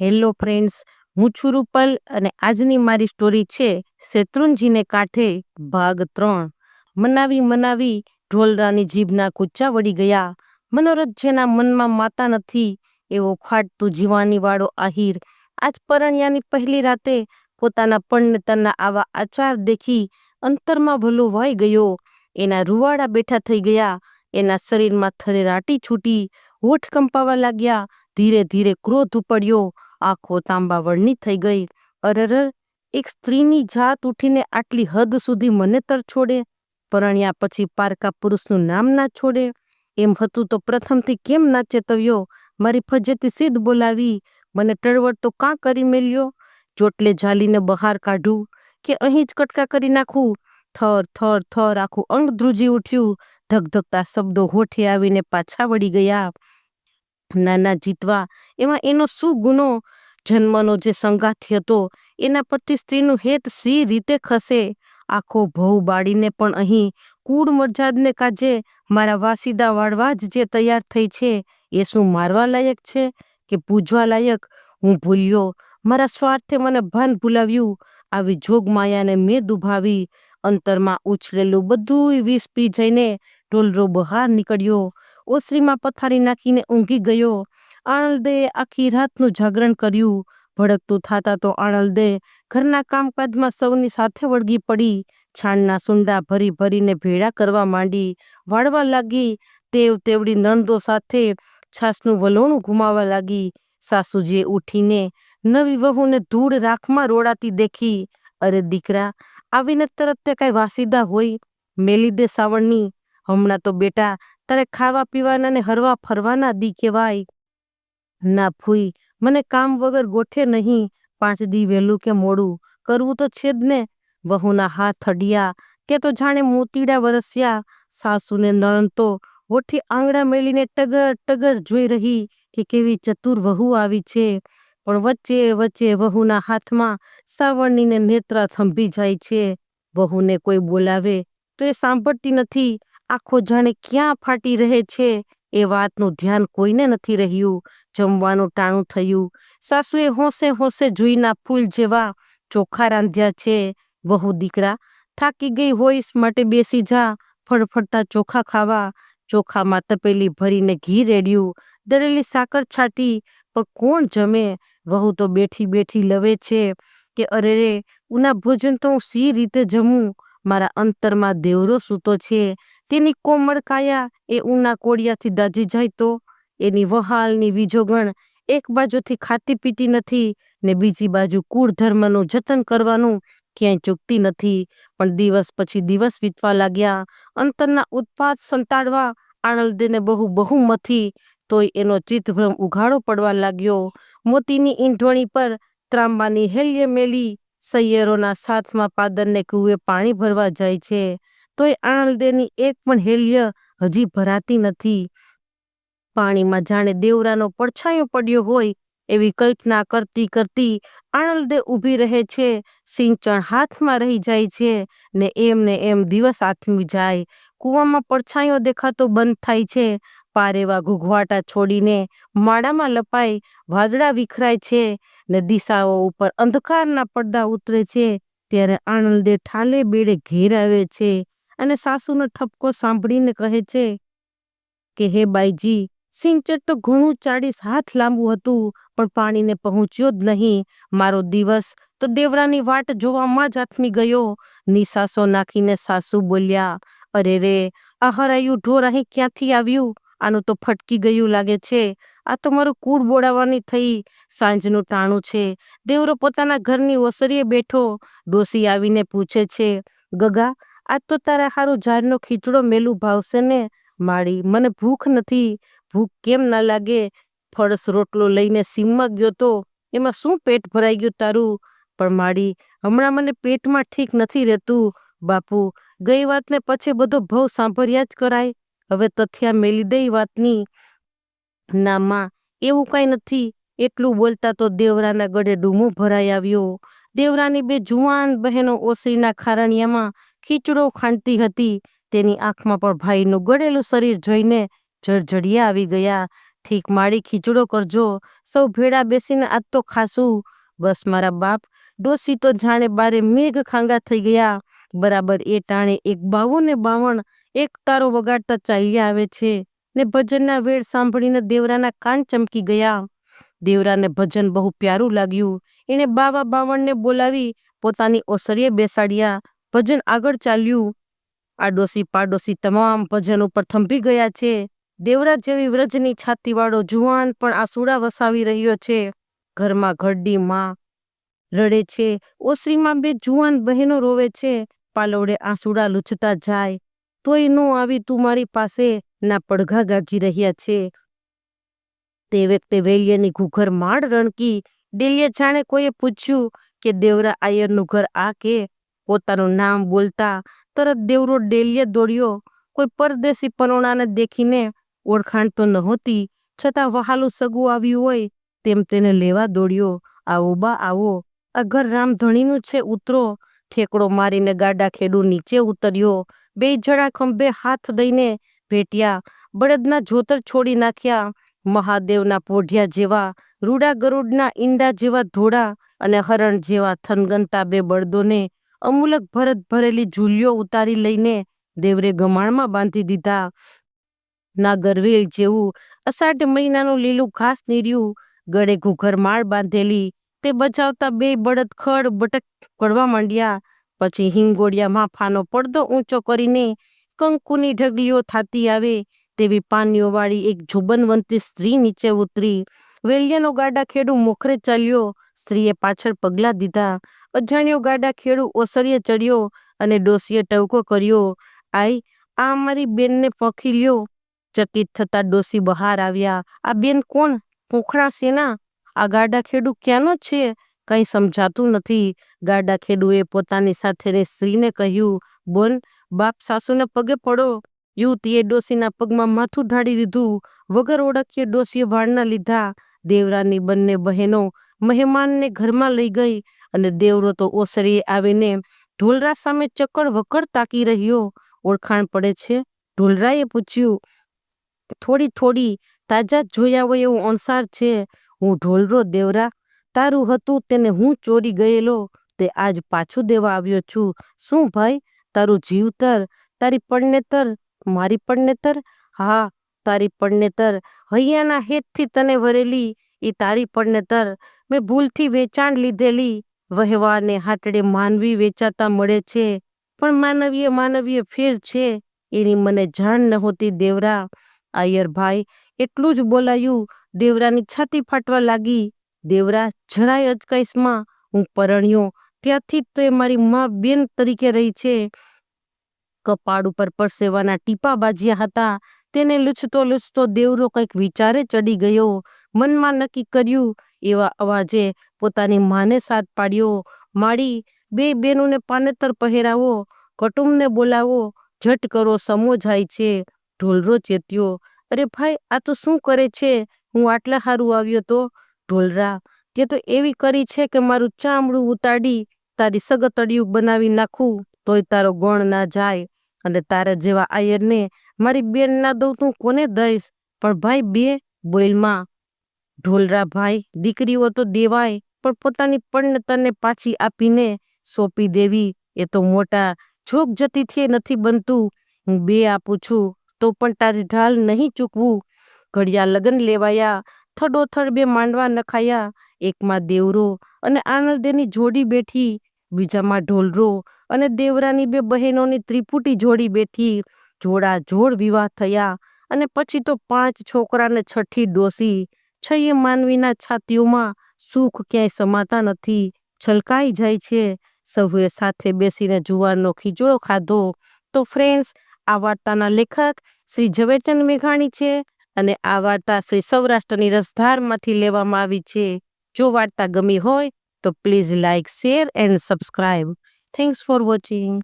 Hello friends, હું છું રૂપલ અને આજની મારી સ્ટોરી છે શેત્રુંજીને કાંઠે ભાગ 3। મનાવી મનાવી ઢોલરાની જીભના કૂચા વળી ગયા। મનોરથ જેના મનમાં માતા નથી એવો ફાટતું જીવાની વાળો આહિર આજ પરણ્યાની પહેલી રાતે પોતાના પરણેતરના આવા આચાર દેખી અંતરમાં ભલો વાઈ ગયો। એના રૂવાડા બેઠા થઈ ગયા, એના શરીરમાં થરેરાટી છૂટી, હોઠ કંપાવા લાગ્યા, ધીરે ધીરે ક્રોધ ઉપડ્યો, આંખો તાંબાવળની થઈ ગઈ। અરર, એક સ્ત્રીની જાત ઉઠીને આટલી હદ સુધી મને તર છોડે, પરણ્યા પછી પારકા પુરુષનું નામ ના છોડે। એમ હતું તો પ્રથમથી કેમ ના ચેતવ્યો? મારી ફજેતી સિદ્ધ બોલાવી મને ટળવળ તો કાં કરી મેલ્યો? ચોટલે ઝાલીને બહાર કાઢું કે અહીં જ કટકા કરી નાખું? થર થર થર આખું અંગ ધ્રુજી ઉઠ્યું, ધગધગતા શબ્દો હોઠે આવીને પાછા વળી ગયા। નાના જીતવા, એમાં એનો શું ગુનો? જન્મનો જે સંગાથી હતો એના પરથી સ્ત્રીનું હેત સી રીતે ખસે? આખો ભવ બાળીને પણ અહીં કુળ મરજાદને કાજે મારા વાસીદા વાળવા જ જે તૈયાર થઈ છે એ શું મારવા લાયક છે કે પૂજવા લાયક? હું ભૂલ્યો, મારા સ્વાર્થે મને ભાન ભૂલાવ્યું, આવી જોગમાયાને મેં દુભાવી। અંતરમાં ઉછળેલું બધું વિષ પી જઈને ઢોલરો બહાર નીકળ્યો, ઓસરીમાં પથારી નાખીને ઊંઘી ગયો। આણંદે આખી રાતનું જાગરણ કર્યું। ભડકતું થાતા તો આણંદે ઘરના કામકાજમાં સૌની સાથે વળગી પડી, છાણના સુંડા ભરી ભરીને ભેળા કરવા માંડી, વાળવા લાગી, તેવડી નણદો સાથે છાસનું વલોણું ઘુમાવા લાગી। સાસુજીએ ઉઠીને નવી વહુને ધૂળ રાખમાં રોડાતી દેખી, અરે દીકરા, આવીને તરત તે કાંઈ વાસીદા હોય? મેલી દે સાવણની, હમણાં તો બેટા તારે ખાવા પીવાના ને હરવા ફરવાના દી કહેવાય। ના ફૂઈ, મને કામ વગર ગોઠે નહીં, 5 દી વહેલું કે મોડું કરવું તો છે જ ને। વહુના હાથ અડ્યા, તે તો જાણે મોતીડા વરસ્યા। સાસુને નણંદ તો હોઠી આંગળા મેલીને ટગર ટગર જોઈ રહી કે કેવી ચતુર વહુ આવી છે, પણ વચ્ચે વચ્ચે વહુના હાથમાં સાવરણીને નેત્રા થંભી જાય છે। વહુને કોઈ બોલાવે તો એ સાંભળતી નથી, આખો જાણે ક્યાં ફાટી રહે છે એ વાતનું ધ્યાન કોઈને નથી રહ્યું। જમવાનું ટાણું થયું, સાસુએ હોંશે હોંશે જુઈના ફૂલ જેવા ચોખા રાંધ્યા છે। વહુ, દીકરા થાકી ગઈ હોઈશ માટે બેસી જા ફળફળતા ચોખા ખાવા। ચોખામાં તપેલી ભરીને ઘી રેડ્યું, દળેલી સાકર છાટી, પણ કોણ જમે? વહુ તો બેઠી બેઠી લવે છે કે અરે રે, ઉના ભોજન તો હું સી રીતે જમું? મારા અંતરમાં દેવરો સૂતો છે, તેની કોમળ કાયા એ ઉના કોડિયાથી દાજી જાય તો? એની વહાલની વિજોગણ એક બાજુથી ખાતી પીતી નથી ને બીજી બાજુ કુળ ધર્મનું જતન કરવાનું ક્યાંય ચૂકતી નથી। પણ દિવસ પછી દિવસ વીતવા લાગ્યા, અંતરના ઉત્પાત સંતાડવા આણંદેને બહુ મથી, તોય એનો ચિત્તભ્રમ ઉઘાડો પડવા લાગ્યો। મોતીની ઈંઢવણી પર ત્રાંબાની હેલ્ય મેલી સૈયરોના સાથમાં પાદરને કૂએ પાણી ભરવા જાય છે, તોય આણંદેની એક પણ હેલ્ય હજી ભરાતી નથી। પાણીમાં જાણે દેવરાનો પડછાયો પડ્યો હોય એવી કલ્પના કરતી કરતી આણંદે ઊભી રહે છે। સિંચણ હાથમાં રહી જાય છે ને એમ દિવસ આથમી જાય। કૂવામાં પડછાયો દેખાતો બંધ થાય છે, પારેવા ઘૂઘવાટા છોડીને માળામાં લપાઈ વાદળા વિખરાય છે ને દિશાઓ ઉપર અંધકારના પડદા ઉતરે છે। ત્યારે આણંદે ઠાલે બેડે ઘેર આવે છે અને સાસુનો ઠપકો સાંભળીને કહે છે કે હે બાઈજી, સિંચર તો ઘણું 40 હાથ લાંબુ હતું પણ પાણીને પહોંચ્યો જ નહીં। મારો દિવસ તો દેવરાની વાટ જોવામાં જ આથમી ગયો। નિસાસો નાખીને સાસુ બોલ્યા, અરે રે, આ હરાયું ઢોર અહીં ક્યાંથી આવ્યું? આનું તો ફટકી ગયું લાગે છે। આ તો મારું કૂળ બોડાવવાની થઈ। સાંજનું ટાણું છે, દેવરો પોતાના ઘરની ઓસરીએ બેઠો, ડોસી આવીને પૂછે છે, ગગા, આજ તો તારા હારું ઝારનો ખીચડો મેલું ભાવશે ને? માળી, મને ભૂખ નથી। ભૂખ કેમ ના લાગે? ફળસ રોટલો લઈને સીમમાં ગયો તો એમાં શું પેટ ભરાઈ ગયું તારું? પણ માળી, હમણાં મને પેટમાં ઠીક નથી રહેતું। બાપુ, ગઈ વાતને પછી બધો ભવ સાંભળ્યા જ કરાય, હવે તથ્યા મેલી દઈ વાતની। ના માં, એવું કાંઈ નથી। એટલું બોલતા તો દેવરાના ગળે ડૂમો ભરાઈ આવ્યો। દેવરાની 2 જુવાન બહેનો ઓસરીના ખારણિયામાં ખીચડો ખાંડતી હતી, તેની આંખમાં પણ ભાઈનું ગળેલું શરીર જોઈને જળજળિયા આવી ગયા। ઠીક માળી ખીચડો કરજો, સૌ ભેળા બેસીને આજ તો ખાશું. બસ મારા બાપ. ડોસી તો જાણે બારે મેઘ ખાંગા થઈ ગયા. બરાબર એ ટાણે એક 52 એક તારો વગાડતા ચાલ્યા આવે છે ને ભજનના વેળ સાંભળીને દેવરાના કાન ચમકી ગયા. દેવરાને ભજન બહુ પ્યારું લાગ્યું. એણે બાવાને બોલાવી પોતાની ઓસરીએ બેસાડ્યા. ભજન આગળ ચાલ્યું. આડોશી પાડોશી તમામ ભજન ઉપર થંભી ગયા છે. દેવરા જેવી વ્રજની છાતીવાળો જુવાન પણ આસુડા વસાવી રહ્યો છે. ઘરમાં ઘરડી માં રડે છે. ઓસરીમાં 2 જુવાન બહેનો રોવે છે. પાલવડે આંસુડા લૂછતા જાય. તોય નો આવી તું મારી પાસે, ના પડઘા ગાજી રહ્યા છે. તે વખતે વેલ્યની ઘૂઘર માળ રણકી. ડેલીએ જાણે કોઈએ પૂછ્યું કે દેવરા આયરનું ઘર આ કે. પોતાનું નામ બોલતા તરત દેવરો ડેલીએ દોડ્યો. કોઈ પરદેશી પરોણાને દેખીને ઓળખાણ તો નહોતી, છતાં વહાલું સગું આવ્યું હોય તેમ તેને લેવા દોડ્યો. આવો બા આવો, આ ઘર રામધણીનું છે, ઉતરો. ઠેકડો મારીને ગાડા ખેડૂ નીચે ઉતર્યો. 2 જણા ખંભે હાથ દઈને ભેટ્યા. બળદના જોતર છોડી નાખ્યા. મહાદેવના પોઢિયા જેવા, રૂડા ગરુડના ઈંડા જેવા ધોળા અને હરણ જેવા થનગનતા 2 બળદોને અમૂલક ભરત ભરેલી ઝૂલીઓ ઉતારી લઈને દેવરે ગમાણમાં બાંધી દીધા. નાગરવેલ જેવું અષાઢ મહિનાનું લીલું ઘાસ નીર્યું. ગળે ઘૂઘર માળ બાંધેલી. તે બચાવતા 2 બળદ ખડ બટક પડવા માંડ્યા. પછી હિંગોળિયામાં ફાનો પડદો ઊંચો કરીને કંકુની ઢગલીઓ થાતી આવે તેવી પાનીઓવાળી એક જોબનવંતી સ્ત્રી નીચે ઉતરી. વેલ્યાનો ગાડા ખેડૂ મોખરે ચાલ્યો. સ્ત્રીએ પાછળ પગલાં દીધા. અજાણ્યો ગાડા ખેડૂ ઓસરીએ ચડ્યો અને ડોસીએ ટવકો કર્યો. આઈ, આ અમારી બેનને પંખી લ્યો. ચકિત થતા ડોસી બહાર આવ્યા. આ બેન કોણ? પોખડા સેના? આ ગાડા ખેડૂ ક્યાંનો છે? કંઈ સમજાતું નથી. ગાડા ખેડૂએ પોતાની સાથેની સ્ત્રીને કહ્યું, બોન, બાપ સાસુને પગે પડો. યુવતીએ ડોસીના પગમાં માથું ઢાળી દીધું. વગર ઓળખીએ ડોસીએ વાળના લીધા. દેવરાની બંને બહેનો મહેમાનને ઘરમાં લઈ ગઈ અને દેવરો તો ઓસરીએ આવીને ઢોલરા સામે ચક્કર વકર તાકી રહ્યો. ઓળખાણ પડે છે? ઢોલરાએ પૂછ્યું. થોડી તાજા જોયા હોય એવું અણસાર છે. હું ઢોલરો દેવરા. તારું હતું તેને હું ચોરી ગયેલો, તે આજ પાછું દેવા આવ્યો છું. શું ભાઈ, તારું જીવતર, તારી પડનેતર, મારી પડનેતર? હા, તારી પડનેતર. હૈયાના હેતથી તને વરેલી એ તારી પડનેતર. મેં ભૂલથી વેચાણ લીધેલી. વહેવાને હાટડે માનવી વેચાતા મળે છે, પણ માનવીય ફેર છે એની મને જાણ નહોતી દેવરા. આયર ભાઈ, એટલું જ બોલાયું. દેવરાની છાતી ફાટવા લાગી. દેવરા, જરાય અચકાઈશમાં. હું પરણ્યો ત્યાંથી તો એ મારી માં બેન તરીકે રહી છે. કપાળ ઉપર પરસેવાના ટીપા બાજ્યા હતા. તેને લૂછતો દેવરો કંઈક વિચારે ચડી ગયો. મનમાં નક્કી કર્યું એવા અવાજે પોતાની માને સાથ પાડ્યો. માળી, 2 બેનોને પાનેતર પહેરાવો. કુટુંબને બોલાવો. ઝટ કરો, સમો જાય છે. ઢોલરો ચેત્યો. અરે ભાઈ, આ તો શું કરે છે? હું આટલા હારું આવ્યો તો. ઢોલરા, તે તો એવી કરી છે કે મારું ચામડું ઉતાડી તારી સગતડિયું બનાવી નાખું તોય તારો ગણ ના જાય. અને તારા જેવા આયરને મારી બેન ના દઉં તું કોને દઈશ? પણ ભાઈ, 2 બોલમાં. ઢોલરા, ભાઈ, દીકરીઓ તો દેવાય, પણ પોતાની પડનેતરને પાછી આપીને સોંપી દેવી એ તો મોટા જોગ જતીથી નથી બનતું. હું 2 આપું છું તો પણ તારી ઢાલ નહીં ચૂકવું. ઘડિયા લગ્ન લેવાયા. થડોથડ 2 માંડવા નખાયા. એકમાં દેવરો અને આનંદેની જોડી બેઠી. બીજામાં ઢોલરો અને દેવરાની 2 બહેનોની ત્રિપુટી જોડી બેઠી. જોડા જોડ વિવાહ થયા અને પછી તો 5 છોકરાને 6ઠી ડોસી. 6 માનવીના છાતીઓમાં સુખ ક્યાંય સમાતા નથી, છલકાઈ જાય છે. સૌએ સાથે બેસીને જુવારનો ખીચડો ખાધો. તો ફ્રેન્ડ્સ, આ વાર્તાના લેખક શ્રી ઝવેરચંદ મેઘાણી છે અને આ વાર્તા શ્રી સૌરાષ્ટ્રની રસધારમાંથી લેવામાં આવી છે. જો વાર્તા ગમી હોય તો please like, share and subscribe. Thanks for watching.